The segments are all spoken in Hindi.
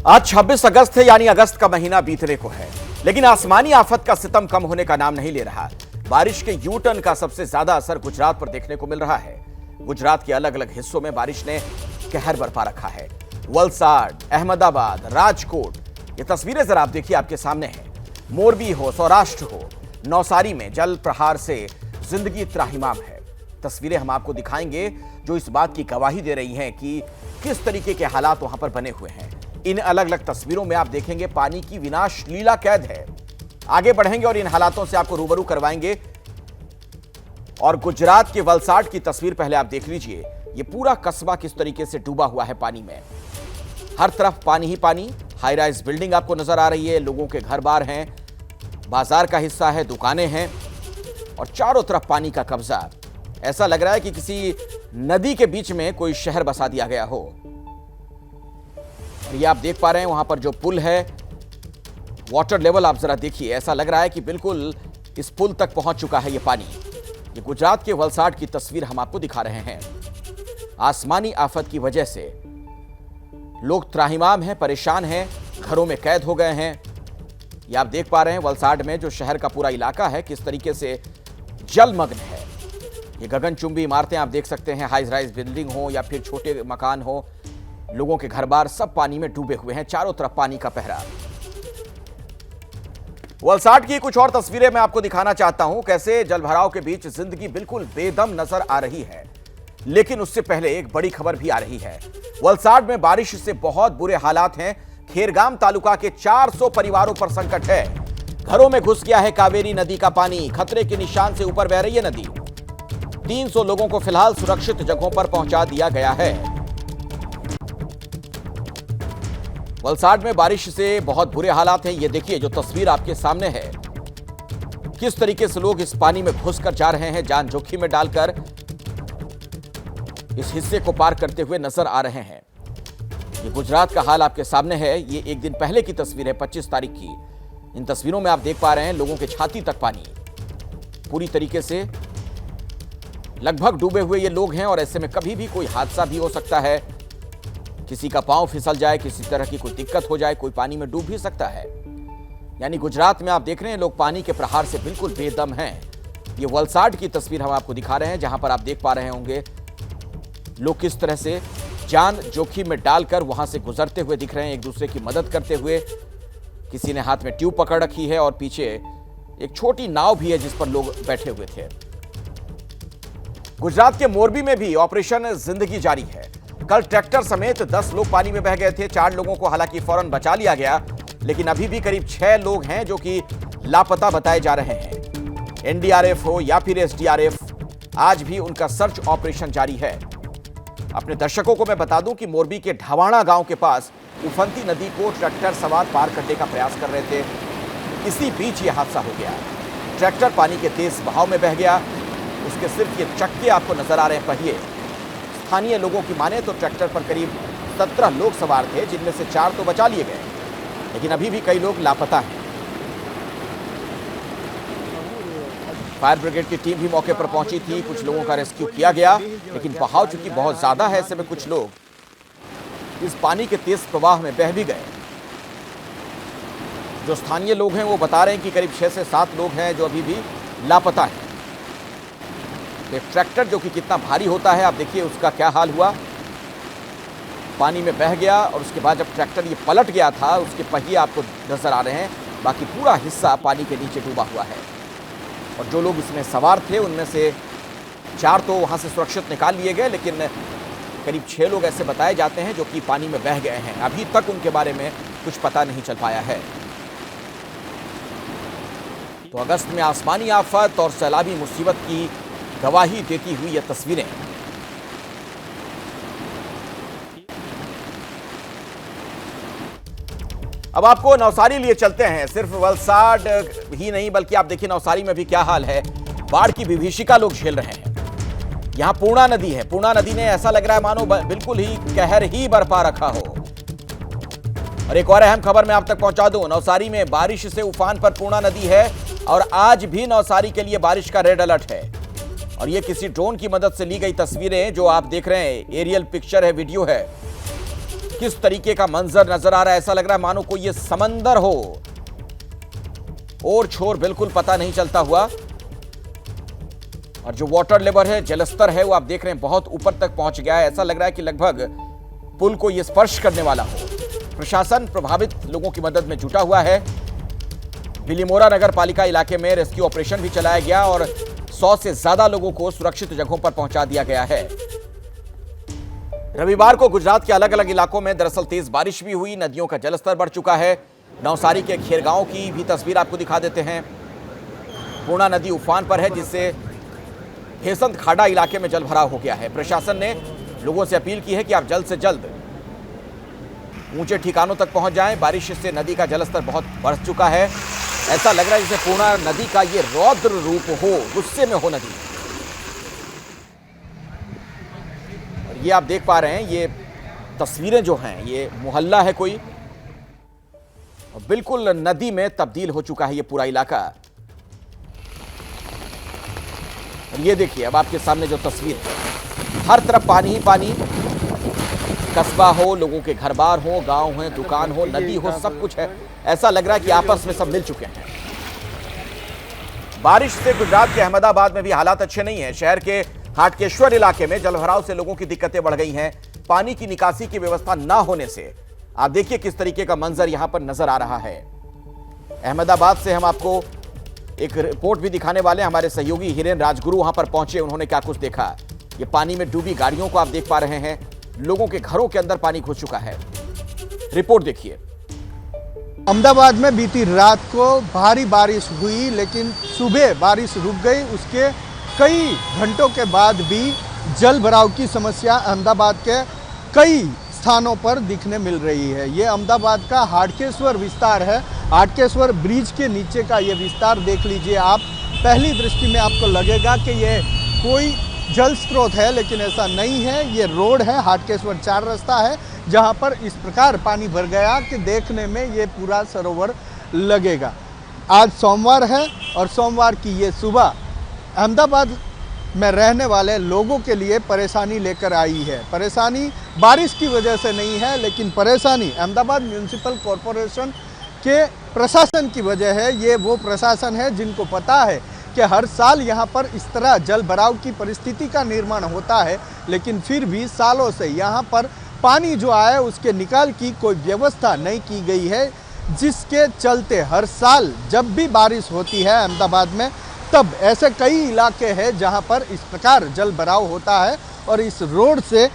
आज 26 अगस्त है, यानी अगस्त का महीना बीतने को है, लेकिन आसमानी आफत का सितम कम होने का नाम नहीं ले रहा। बारिश के यू टर्न का सबसे ज्यादा असर गुजरात पर देखने को मिल रहा है। गुजरात के अलग अलग हिस्सों में बारिश ने कहर बरपा रखा है। वलसाड, अहमदाबाद, राजकोट, ये तस्वीरें जरा आप देखिए, आपके सामने है। मोरबी हो, सौराष्ट्र हो, नौसारी में जल प्रहार से जिंदगी त्राहिमाम है। तस्वीरें हम आपको दिखाएंगे जो इस बात की गवाही दे रही हैं कि किस तरीके के हालात वहां पर बने हुए हैं। इन अलग अलग तस्वीरों में आप देखेंगे पानी की विनाश लीला कैद है। आगे बढ़ेंगे और इन हालातों से आपको रूबरू करवाएंगे। और गुजरात के वलसाड की तस्वीर पहले आप देख लीजिए। ये पूरा कस्बा किस तरीके से डूबा हुआ है पानी में। हर तरफ पानी ही पानी। हाई राइज बिल्डिंग आपको नजर आ रही है, लोगों के घर बार हैं, बाजार का हिस्सा है, दुकानें हैं और चारों तरफ पानी का कब्जा। ऐसा लग रहा है कि किसी नदी के बीच में कोई शहर बसा दिया गया हो। ये आप देख पा रहे हैं वहां पर जो पुल है, वाटर लेवल आप जरा देखिए। ऐसा लग रहा है कि बिल्कुल इस पुल तक पहुंच चुका है ये पानी। ये गुजरात के वलसाड की तस्वीर हम आपको दिखा रहे हैं। आसमानी आफत की वजह से लोग त्राहिमाम हैं, परेशान हैं, घरों में कैद हो गए हैं। ये आप देख पा रहे हैं वलसाड में जो शहर का पूरा इलाका है किस तरीके से जलमग्न है। ये गगनचुंबी इमारतें आप देख सकते हैं, हाई राइज बिल्डिंग हो या फिर छोटे मकान हो, लोगों के घर बार सब पानी में डूबे हुए हैं। चारों तरफ पानी का पहरा। वलसाड की कुछ और तस्वीरें मैं आपको दिखाना चाहता हूं, कैसे जलभराव के बीच जिंदगी बिल्कुल बेदम नजर आ रही है। लेकिन उससे पहले एक बड़ी खबर भी आ रही है। वलसाड में बारिश से बहुत बुरे हालात हैं। खेरगाम तालुका के 400 परिवारों पर संकट है। घरों में घुस गया है कावेरी नदी का पानी। खतरे के निशान से ऊपर बह रही है नदी। 300 लोगों को फिलहाल सुरक्षित जगहों पर पहुंचा दिया गया है। वलसाड में बारिश से बहुत बुरे हालात हैं। ये देखिए जो तस्वीर आपके सामने है, किस तरीके से लोग इस पानी में घुसकर जा रहे हैं, जान जोखिम में डालकर इस हिस्से को पार करते हुए नजर आ रहे हैं। ये गुजरात का हाल आपके सामने है। ये एक दिन पहले की तस्वीर है, 25 तारीख की। इन तस्वीरों में आप देख पा रहे हैं लोगों के छाती तक पानी, पूरी तरीके से लगभग डूबे हुए ये लोग हैं। और ऐसे में कभी भी कोई हादसा भी हो सकता है, किसी का पांव फिसल जाए, किसी तरह की कोई दिक्कत हो जाए, कोई पानी में डूब भी सकता है। यानी गुजरात में आप देख रहे हैं लोग पानी के प्रहार से बिल्कुल बेदम हैं। ये वलसाड की तस्वीर हम आपको दिखा रहे हैं, जहां पर आप देख पा रहे होंगे लोग किस तरह से जान जोखिम में डालकर वहां से गुजरते हुए दिख रहे हैं, एक दूसरे की मदद करते हुए। किसी ने हाथ में ट्यूब पकड़ रखी है और पीछे एक छोटी नाव भी है जिस पर लोग बैठे हुए थे। गुजरात के मोरबी में भी ऑपरेशन जिंदगी जारी है। कल ट्रैक्टर समेत 10 लोग पानी में बह गए थे। 4 लोगों को हालांकि फौरन बचा लिया गया, लेकिन अभी भी करीब 6 लोग हैं जो कि लापता बताए जा रहे हैं। एनडीआरएफ हो या फिर एसडीआरएफ, आज भी उनका सर्च ऑपरेशन जारी है। अपने दर्शकों को मैं बता दूं कि मोरबी के ढवाणा गांव के पास उफनती नदी को ट्रैक्टर सवार पार करने का प्रयास कर रहे थे। इसी बीच यह हादसा हो गया। ट्रैक्टर पानी के तेज बहाव में बह गया। उसके सिर्फ ये चक्के आपको नजर आ रहे हैं, पहिए। स्थानीय लोगों की माने तो ट्रैक्टर पर करीब 17 लोग सवार थे, जिनमें से 4 तो बचा लिए गए, लेकिन अभी भी कई लोग लापता हैं। फायर ब्रिगेड की टीम भी मौके पर पहुंची थी, कुछ लोगों का रेस्क्यू किया गया, लेकिन बहाव चूंकि बहुत ज्यादा है, ऐसे में कुछ लोग इस पानी के तेज प्रवाह में बह भी गए। जो स्थानीय लोग हैं वो बता रहे हैं कि करीब 6 से 7 लोग हैं जो अभी भी लापता हैं। ट्रैक्टर जो कि कितना भारी होता है, आप देखिए उसका क्या हाल हुआ। पानी में बह गया और उसके बाद जब ट्रैक्टर ये पलट गया था, उसके पहिए आपको नजर आ रहे हैं, बाकी पूरा हिस्सा पानी के नीचे डूबा हुआ है। और जो लोग इसमें सवार थे उनमें से 4 तो वहां से सुरक्षित निकाल लिए गए, लेकिन करीब 6 लोग ऐसे बताए जाते हैं जो कि पानी में बह गए हैं। अभी तक उनके बारे में कुछ पता नहीं चल पाया है। तो अगस्त में आसमानी आफत और सैलाबी मुसीबत की गवाही देती हुई ये तस्वीरें। अब आपको नवसारी लिए चलते हैं। सिर्फ वलसाड ही नहीं बल्कि आप देखिए नवसारी में भी क्या हाल है। बाढ़ की विभीषिका लोग झेल रहे हैं। यहां पूर्णा नदी है। पूर्णा नदी ने ऐसा लग रहा है मानो बिल्कुल ही कहर ही बरपा रखा हो। और एक और अहम खबर मैं आप तक पहुंचा दूं, नवसारी में बारिश से उफान पर पूर्णा नदी है और आज भी नवसारी के लिए बारिश का रेड अलर्ट है। और ये किसी ड्रोन की मदद से ली गई तस्वीरें जो आप देख रहे हैं, एरियल पिक्चर है, वीडियो है। किस तरीके का मंजर नजर आ रहा है, ऐसा लग रहा है मानो कोई ये समंदर हो, और छोर बिल्कुल पता नहीं चलता हुआ। और जो वाटर लेवल है, जलस्तर है, वो आप देख रहे हैं बहुत ऊपर तक पहुंच गया है। ऐसा लग रहा है कि लगभग पुल को ये स्पर्श करने वाला हो। प्रशासन प्रभावित लोगों की मदद में जुटा हुआ है। बिलीमोरा नगर पालिका इलाके में रेस्क्यू ऑपरेशन भी चलाया गया और 100 से ज्यादा लोगों को सुरक्षित जगहों पर पहुंचा दिया गया है। रविवार को गुजरात के अलग अलग इलाकों में दरअसल तेज बारिश भी हुई, नदियों का जलस्तर बढ़ चुका है। नवसारी के खेरगांव की भी तस्वीर आपको दिखा देते हैं। पूर्णा नदी उफान पर है, जिससे हेसंत खाड़ा इलाके में जलभराव हो गया है। प्रशासन ने लोगों से अपील की है कि आप जल्द से जल्द ऊंचे ठिकानों तक पहुंच जाएं। बारिश से नदी का जलस्तर बहुत बढ़ चुका है। ऐसा लग रहा है जैसे पूर्णा नदी का ये रौद्र रूप हो, गुस्से में हो नदी। और ये आप देख पा रहे हैं, ये तस्वीरें जो हैं, ये मोहल्ला है कोई, और बिल्कुल नदी में तब्दील हो चुका है ये पूरा इलाका। और ये देखिए अब आपके सामने जो तस्वीर है, हर तरफ पानी ही पानी, कस्बा हो, लोगों के घर बार हो, गांव है, दुकान हो, नदी हो, सब कुछ है। ऐसा लग रहा है कि आपस में सब मिल चुके हैं। बारिश से गुजरात के अहमदाबाद में भी हालात अच्छे नहीं है। शहर के हाटकेश्वर इलाके में जलभराव से लोगों की दिक्कतें बढ़ गई हैं। पानी की निकासी की व्यवस्था ना होने से आप देखिए किस तरीके का मंजर यहां पर नजर आ रहा है। अहमदाबाद से हम आपको एक रिपोर्ट भी दिखाने वाले हैं। हमारे सहयोगी हिरेन राजगुरु वहां पर पहुंचे, उन्होंने क्या कुछ देखा। ये पानी में डूबी गाड़ियों को आप देख पा रहे हैं, लोगों के घरों के अंदर पानी घुस चुका है। रिपोर्ट देखिए। अहमदाबाद में बीती रात को भारी बारिश हुई, लेकिन सुबह बारिश रुक गई। उसके कई घंटों के बाद भी जल भराव की समस्या अहमदाबाद के कई स्थानों पर दिखने मिल रही है। ये अहमदाबाद का हाटकेश्वर विस्तार है। हाटकेश्वर ब्रिज के नीचे का ये विस्तार देख लीजिए आप। पहली दृष्टि में आपको लगेगा कि ये कोई जल स्रोत है, लेकिन ऐसा नहीं है। ये रोड है, हाटकेश्वर 4 रास्ता है, जहां पर इस प्रकार पानी भर गया कि देखने में ये पूरा सरोवर लगेगा। आज सोमवार है और सोमवार की ये सुबह अहमदाबाद में रहने वाले लोगों के लिए परेशानी लेकर आई है। परेशानी बारिश की वजह से नहीं है, लेकिन परेशानी अहमदाबाद म्यूनिसिपल कॉरपोरेशन के प्रशासन की वजह है। ये वो प्रशासन है जिनको पता है कि हर साल यहाँ पर इस तरह जल भराव की परिस्थिति का निर्माण होता है, लेकिन फिर भी सालों से यहाँ पर पानी जो आए उसके निकाल की कोई व्यवस्था नहीं की गई है, जिसके चलते हर साल जब भी बारिश होती है अहमदाबाद में, तब ऐसे कई इलाके हैं जहाँ पर इस प्रकार जल भराव होता है और इस रोड से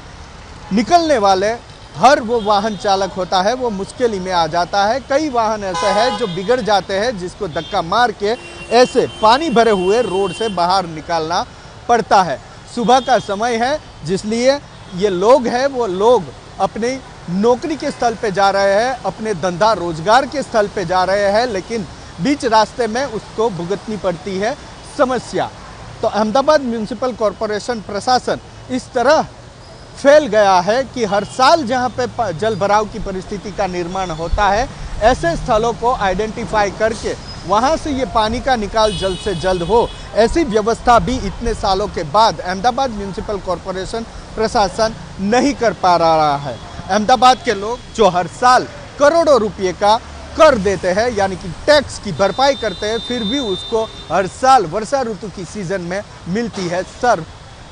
निकलने वाले हर वो वाहन चालक होता है वो मुश्किल में आ जाता है। कई वाहन ऐसे हैं जो बिगड़ जाते हैं, जिसको धक्का मार के ऐसे पानी भरे हुए रोड से बाहर निकालना पड़ता है। सुबह का समय है, जिसलिए ये लोग हैं वो लोग अपनी नौकरी के स्थल पे जा रहे हैं, अपने धंधा रोजगार के स्थल पे जा रहे हैं, लेकिन बीच रास्ते में उसको भुगतनी पड़ती है समस्या। तो अहमदाबाद म्यूनिसिपल कॉरपोरेशन प्रशासन इस तरह फैल गया है कि हर साल जहां पे जल भराव की परिस्थिति का निर्माण होता है, ऐसे स्थलों को आइडेंटिफाई करके वहां से ये पानी का निकाल जल्द से जल्द हो, ऐसी व्यवस्था भी इतने सालों के बाद अहमदाबाद म्यूनिसिपल कॉरपोरेशन प्रशासन नहीं कर पा रहा है। अहमदाबाद के लोग जो हर साल करोड़ों रुपये का कर देते हैं, यानी कि टैक्स की भरपाई करते हैं, फिर भी उसको हर साल वर्षा ऋतु की सीजन में मिलती है सर्व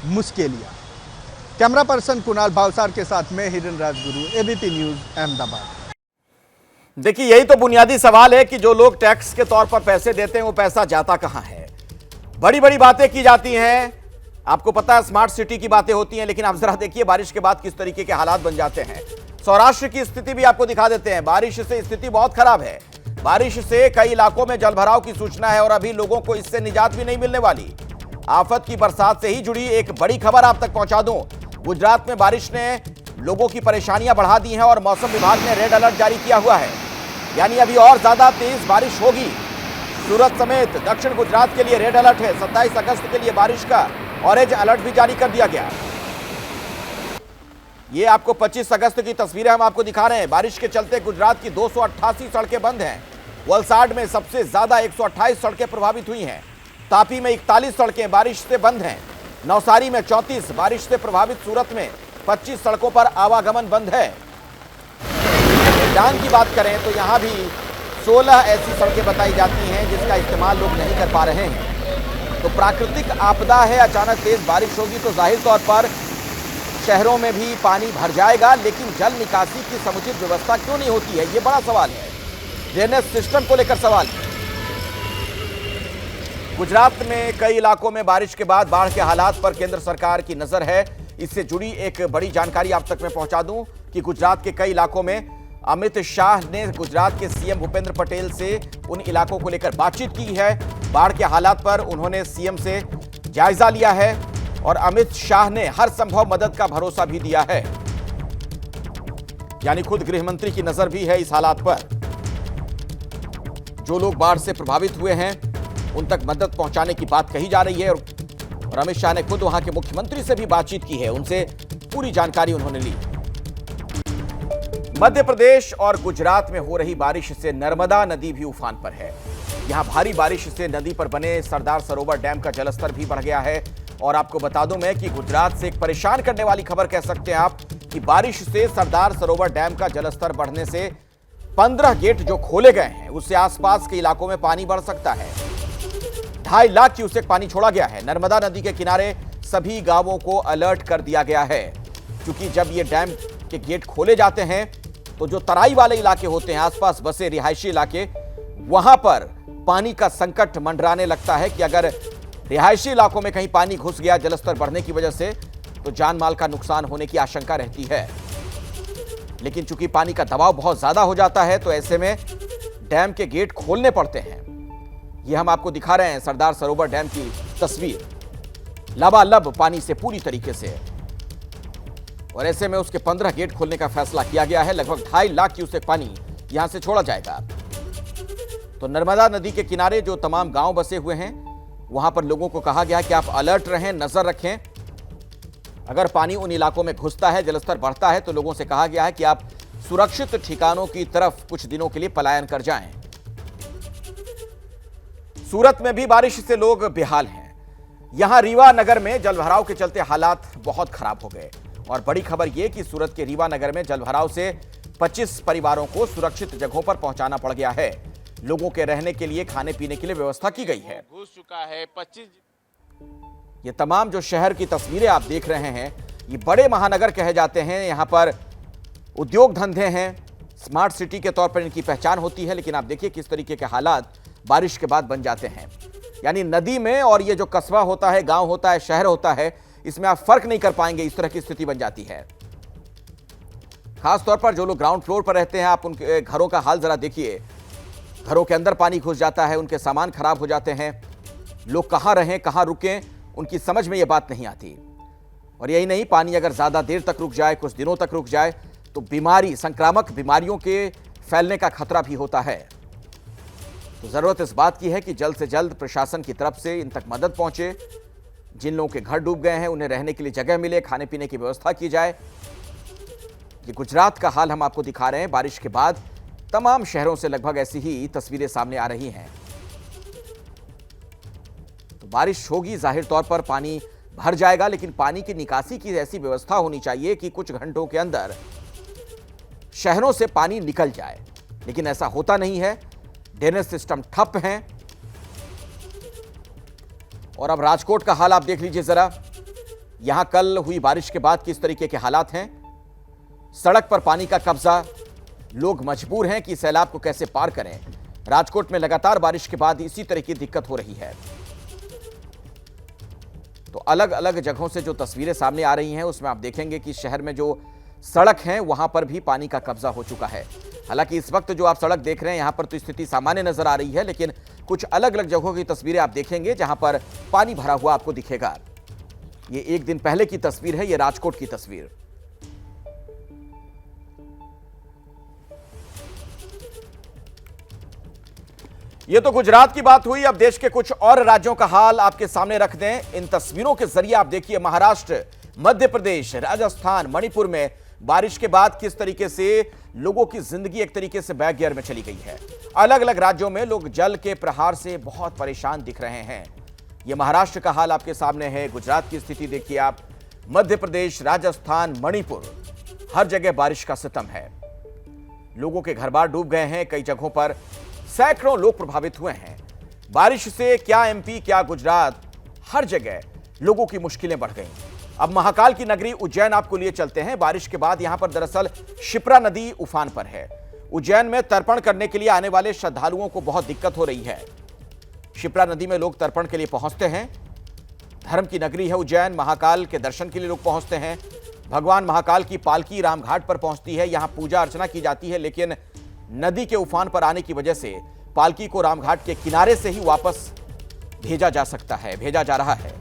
मुश्किलियाँ। कैमरा पर्सन कुणाल भावसार के साथ में हिरेन राजगुरु, एबीपी न्यूज, अहमदाबाद। देखिए, यही तो बुनियादी सवाल है कि जो लोग टैक्स के तौर पर पैसे देते हैं वो पैसा जाता कहां है। बड़ी बड़ी बातें की जाती हैं, आपको पता है स्मार्ट सिटी की बातें होती हैं, लेकिन आप जरा देखिए बारिश के बाद किस तरीके के हालात बन जाते हैं। सौराष्ट्र की स्थिति भी आपको दिखा देते हैं। बारिश से स्थिति बहुत खराब है। बारिश से कई इलाकों में जलभराव की सूचना है और अभी लोगों को इससे निजात भी नहीं मिलने वाली। आफत की बरसात से ही जुड़ी एक बड़ी खबर आप तक पहुंचा दूं। गुजरात में बारिश ने लोगों की परेशानियां बढ़ा दी हैं और मौसम विभाग ने रेड अलर्ट जारी किया हुआ है, यानी अभी और ज्यादा तेज बारिश होगी। सूरत समेत दक्षिण गुजरात के लिए रेड अलर्ट है। 27 अगस्त के लिए बारिश का ऑरेंज अलर्ट भी जारी कर दिया गया। ये आपको 25 अगस्त की तस्वीरें हम आपको दिखा रहे हैं। बारिश के चलते गुजरात की 288 सड़कें बंद हैं। वलसाड में सबसे ज्यादा 128 सड़कें प्रभावित हुई हैं। तापी में 41 सड़कें बारिश से बंद हैं। नवसारी में 34, बारिश से प्रभावित सूरत में 25 सड़कों पर आवागमन बंद है। मिलान की बात करें तो यहाँ भी 16 ऐसी सड़कें बताई जाती हैं जिसका इस्तेमाल लोग नहीं कर पा रहे हैं। तो प्राकृतिक आपदा है, अचानक तेज बारिश होगी तो जाहिर तौर पर शहरों में भी पानी भर जाएगा, लेकिन जल निकासी की समुचित व्यवस्था क्यों नहीं होती है, ये बड़ा सवाल है। ड्रेनेज सिस्टम को लेकर सवाल है। गुजरात में कई इलाकों में बारिश के बाद बाढ़ के हालात पर केंद्र सरकार की नजर है। इससे जुड़ी एक बड़ी जानकारी आप तक मैं पहुंचा दूं कि गुजरात के कई इलाकों में अमित शाह ने गुजरात के सीएम भूपेंद्र पटेल से उन इलाकों को लेकर बातचीत की है। बाढ़ के हालात पर उन्होंने सीएम से जायजा लिया है और अमित शाह ने हर संभव मदद का भरोसा भी दिया है। यानी खुद गृह मंत्री की नजर भी है इस हालात पर। जो लोग बाढ़ से प्रभावित हुए हैं उन तक मदद पहुंचाने की बात कही जा रही है और अमित शाह ने खुद वहां के मुख्यमंत्री से भी बातचीत की है, उनसे पूरी जानकारी उन्होंने ली। मध्य प्रदेश और गुजरात में हो रही बारिश से नर्मदा नदी भी उफान पर है। यहां भारी बारिश से नदी पर बने सरदार सरोवर डैम का जलस्तर भी बढ़ गया है। और आपको बता दूं मैं कि गुजरात से एक परेशान करने वाली खबर कह सकते हैं आप कि बारिश से सरदार सरोवर डैम का जलस्तर बढ़ने से 15 गेट जो खोले गए हैं उससे आसपास के इलाकों में पानी बढ़ सकता है। 2.5 लाख क्यूसेक पानी छोड़ा गया है। नर्मदा नदी के किनारे सभी गांवों को अलर्ट कर दिया गया है, क्योंकि जब ये डैम के गेट खोले जाते हैं तो जो तराई वाले इलाके होते हैं, आसपास बसे रिहायशी इलाके, वहां पर पानी का संकट मंडराने लगता है कि अगर रिहायशी इलाकों में कहीं पानी घुस गया जलस्तर बढ़ने की वजह से तो जान माल का नुकसान होने की आशंका रहती है। लेकिन चूंकि पानी का दबाव बहुत ज्यादा हो जाता है तो ऐसे में डैम के गेट खोलने पड़ते हैं। ये हम आपको दिखा रहे हैं सरदार सरोवर डैम की तस्वीर, लबालब पानी से पूरी तरीके से, और ऐसे में उसके 15 गेट खोलने का फैसला किया गया है। लगभग 2.5 लाख क्यूसेक पानी यहां से छोड़ा जाएगा। तो नर्मदा नदी के किनारे जो तमाम गांव बसे हुए हैं वहां पर लोगों को कहा गया कि आप अलर्ट रहें, नजर रखें। अगर पानी उन इलाकों में घुसता है, जलस्तर बढ़ता है, तो लोगों से कहा गया है कि आप सुरक्षित ठिकानों की तरफ कुछ दिनों के लिए पलायन कर जाएं। सूरत में भी बारिश से लोग बेहाल हैं। यहां रीवा नगर में जलभराव के चलते हालात बहुत खराब हो गए और बड़ी खबर यह कि सूरत के रीवा नगर में जलभराव से 25 परिवारों को सुरक्षित जगहों पर पहुंचाना पड़ गया है। लोगों के रहने के लिए, खाने पीने के लिए व्यवस्था की गई है। घुस चुका है 25। ये तमाम जो शहर की तस्वीरें आप देख रहे हैं, ये बड़े महानगर कहे जाते हैं। यहां पर उद्योग धंधे हैं, स्मार्ट सिटी के तौर पर इनकी पहचान होती है। लेकिन आप देखिए किस तरीके के हालात बारिश के बाद बन जाते हैं। यानी नदी में और ये जो कस्बा होता है, गांव होता है, शहर होता है, इसमें आप फर्क नहीं कर पाएंगे। इस तरह की स्थिति बन जाती है। खासतौर पर जो लोग ग्राउंड फ्लोर पर रहते हैं, आप उनके घरों का हाल जरा देखिए। घरों के अंदर पानी घुस जाता है, उनके सामान खराब हो जाते हैं। लोग कहां रहें, कहां रुकें, उनकी समझ में यह बात नहीं आती। और यही नहीं, पानी अगर ज्यादा देर तक रुक जाए, कुछ दिनों तक रुक जाए, तो बीमारी, संक्रामक बीमारियों के फैलने का खतरा भी होता है। तो जरूरत इस बात की है कि जल्द से जल्द प्रशासन की तरफ से इन तक मदद पहुंचे। जिन लोगों के घर डूब गए हैं उन्हें रहने के लिए जगह मिले, खाने पीने की व्यवस्था की जाए। ये गुजरात का हाल हम आपको दिखा रहे हैं। बारिश के बाद तमाम शहरों से लगभग ऐसी ही तस्वीरें सामने आ रही हैं। तो बारिश होगी, जाहिर तौर पर पानी भर जाएगा, लेकिन पानी की निकासी की ऐसी व्यवस्था होनी चाहिए कि कुछ घंटों के अंदर शहरों से पानी निकल जाए। लेकिन ऐसा होता नहीं है। ड्रेनेज सिस्टम ठप हैं। और अब राजकोट का हाल आप देख लीजिए जरा। यहां कल हुई बारिश के बाद किस तरीके के हालात हैं। सड़क पर पानी का कब्जा, लोग मजबूर हैं कि सैलाब को कैसे पार करें। राजकोट में लगातार बारिश के बाद इसी तरह की दिक्कत हो रही है। तो अलग अलग जगहों से जो तस्वीरें सामने आ रही हैं उसमें आप देखेंगे कि शहर में जो सड़क हैं वहां पर भी पानी का कब्जा हो चुका है। हालांकि इस वक्त जो आप सड़क देख रहे हैं यहां पर तो स्थिति सामान्य नजर आ रही है, लेकिन कुछ अलग अलग जगहों की तस्वीरें आप देखेंगे जहां पर पानी भरा हुआ आपको दिखेगा। ये एक दिन पहले की तस्वीर है, ये राजकोट की तस्वीर। ये तो गुजरात की बात हुई। अब देश के कुछ और राज्यों का हाल आपके सामने रख दें। इन तस्वीरों के जरिए आप देखिए महाराष्ट्र, मध्य प्रदेश, राजस्थान, मणिपुर में बारिश के बाद किस तरीके से लोगों की जिंदगी एक तरीके से बैक गियर में चली गई है। अलग अलग राज्यों में लोग जल के प्रहार से बहुत परेशान दिख रहे हैं। यह महाराष्ट्र का हाल आपके सामने है। गुजरात की स्थिति देखिए आप, मध्य प्रदेश, राजस्थान, मणिपुर, हर जगह बारिश का सितम है। लोगों के घर बार डूब गए हैं। कई जगहों पर सैकड़ों लोग प्रभावित हुए हैं। बारिश से क्या एमपी, क्या गुजरात, हर जगह लोगों की मुश्किलें बढ़ गईं। अब महाकाल की नगरी उज्जैन आपको लिए चलते हैं। बारिश के बाद यहां पर दरअसल शिप्रा नदी उफान पर है। उज्जैन में तर्पण करने के लिए आने वाले श्रद्धालुओं को बहुत दिक्कत हो रही है। शिप्रा नदी में लोग तर्पण के लिए पहुंचते हैं। धर्म की नगरी है उज्जैन। महाकाल के दर्शन के लिए लोग पहुंचते हैं। भगवान महाकाल की पालकी रामघाट पर पहुंचती है। यहां पूजा अर्चना की जाती है, लेकिन नदी के उफान पर आने की वजह से पालकी को रामघाट के किनारे से ही वापस भेजा जा रहा है।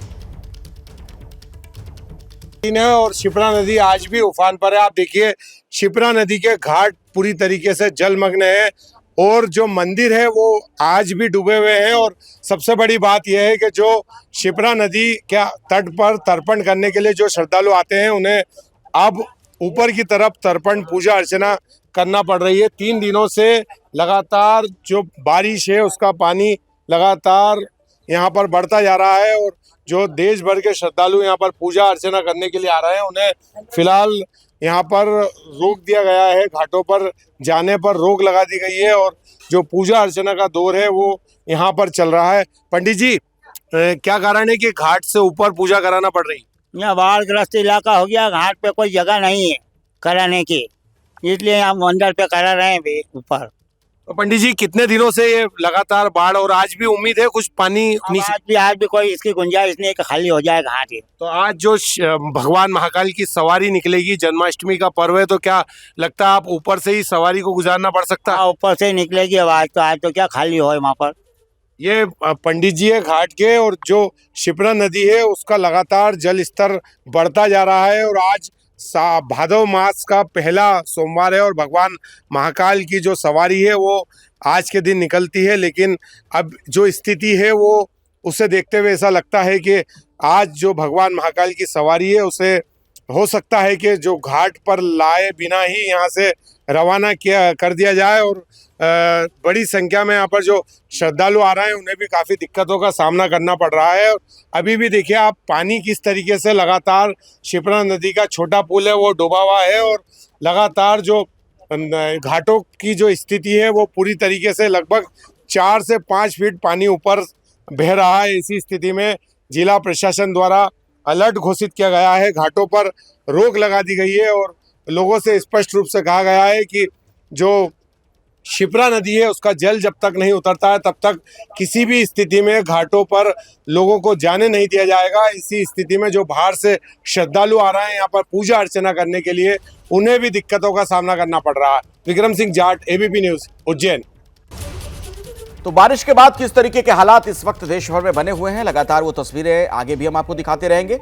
और शिप्रा नदी आज भी उफान पर है। आप देखिए, शिप्रा नदी के घाट पूरी तरीके से जलमग्न है और जो मंदिर है वो आज भी डूबे हुए हैं। और सबसे बड़ी बात यह है कि जो शिप्रा नदी के तट पर तर्पण करने के लिए जो श्रद्धालु आते हैं, उन्हें अब ऊपर की तरफ तर्पण पूजा अर्चना करना पड़ रही है। 3 दिनों से लगातार जो बारिश है उसका पानी लगातार यहाँ पर बढ़ता जा रहा है और जो देश भर के श्रद्धालु यहाँ पर पूजा अर्चना करने के लिए आ रहे हैं, उन्हें फिलहाल यहाँ पर रोक दिया गया है। घाटों पर जाने पर रोक लगा दी गई है और जो पूजा अर्चना का दौर है वो यहाँ पर चल रहा है। पंडित जी, क्या कारण है कि घाट से ऊपर पूजा कराना पड़ रही? यहाँ बाढ़ ग्रस्त इलाका हो गया, घाट पे कोई जगह नहीं है कराने की, इसलिए हम मंदिर पे करा रहे हैं भी ऊपर। तो पंडित जी, कितने दिनों से ये लगातार बाढ़ और आज भी उम्मीद है कुछ पानी नीचे? आज भी कोई इसकी गुंजाइश नहीं कि खाली हो जाए घाट ये। तो आज जो भगवान महाकाल की सवारी निकलेगी, जन्माष्टमी का पर्व है, तो क्या लगता है आप ऊपर से ही सवारी को गुजारना पड़ सकता है? ऊपर से ही निकलेगी अब। आज तो क्या खाली हो वहाँ पर। ये पंडित जी है घाट के, और जो शिप्रा नदी है उसका लगातार जल स्तर बढ़ता जा रहा है और आज भादव मास का पहला सोमवार है और भगवान महाकाल की जो सवारी है वो आज के दिन निकलती है। लेकिन अब जो स्थिति है वो उसे देखते हुए ऐसा लगता है कि आज जो भगवान महाकाल की सवारी है उसे हो सकता है कि जो घाट पर लाए बिना ही यहाँ से रवाना कर दिया जाए। और बड़ी संख्या में यहाँ पर जो श्रद्धालु आ रहे हैं उन्हें भी काफ़ी दिक्कतों का सामना करना पड़ रहा है। और अभी भी देखिए आप, पानी किस तरीके से लगातार शिप्रा नदी का छोटा पुल है वो डूबा हुआ है और लगातार जो घाटों की जो स्थिति है वो पूरी तरीके से लगभग 4 से 5 फीट पानी ऊपर बह रहा है। इसी स्थिति में जिला प्रशासन द्वारा अलर्ट घोषित किया गया है, घाटों पर रोक लगा दी गई है और लोगों से स्पष्ट रूप से कहा गया है कि जो शिप्रा नदी है उसका जल जब तक नहीं उतरता है तब तक किसी भी स्थिति में घाटों पर लोगों को जाने नहीं दिया जाएगा। इसी स्थिति में जो बाहर से श्रद्धालु आ रहे हैं यहाँ पर पूजा अर्चना करने के लिए, उन्हें भी दिक्कतों का सामना करना पड़ रहा है। Vikram Singh Jat, ABP news, Ujjain. तो बारिश के बाद किस तरीके के हालात इस वक्त देश भर में बने हुए हैं, लगातार वो तस्वीरें आगे भी हम आपको दिखाते रहेंगे।